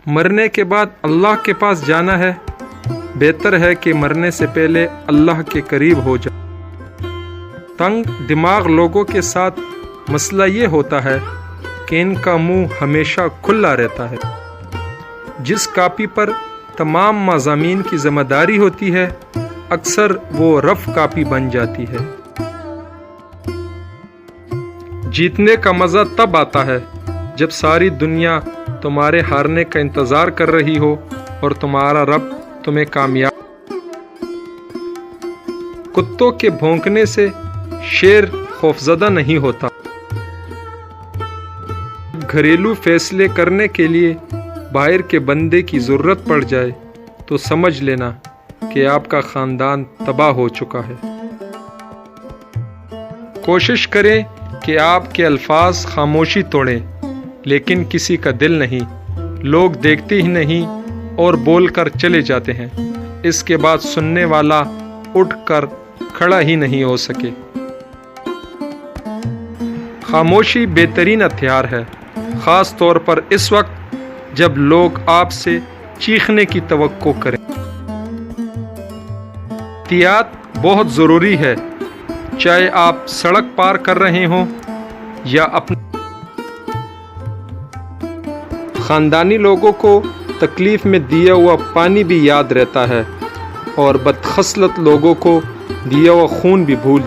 مرنے کے بعد اللہ کے پاس جانا ہے، بہتر ہے کہ مرنے سے پہلے اللہ کے قریب ہو جائے۔ تنگ دماغ لوگوں کے ساتھ مسئلہ یہ ہوتا ہے کہ ان کا منہ ہمیشہ کھلا رہتا ہے۔ جس کاپی پر تمام مضامین کی ذمہ داری ہوتی ہے، اکثر وہ رف کاپی بن جاتی ہے۔ جیتنے کا مزہ تب آتا ہے جب ساری دنیا تمہارے ہارنے کا انتظار کر رہی ہو اور تمہارا رب تمہیں کامیاب۔ کتوں کے بھونکنے سے شیر خوفزدہ نہیں ہوتا۔ گھریلو فیصلے کرنے کے لیے باہر کے بندے کی ضرورت پڑ جائے تو سمجھ لینا کہ آپ کا خاندان تباہ ہو چکا ہے۔ کوشش کریں کہ آپ کے الفاظ خاموشی توڑیں، لیکن کسی کا دل نہیں۔ لوگ دیکھتے ہی نہیں اور بول کر چلے جاتے ہیں، اس کے بعد سننے والا اٹھ کر کھڑا ہی نہیں ہو سکے۔ خاموشی بہترین ہتھیار ہے، خاص طور پر اس وقت جب لوگ آپ سے چیخنے کی توقع کریں۔ احتیاط بہت ضروری ہے، چاہے آپ سڑک پار کر رہے ہوں یا اپنے خاندانی لوگوں کو تکلیف میں دیا ہوا پانی بھی یاد رہتا ہے اور بدخصلت لوگوں کو دیا ہوا خون بھی بھول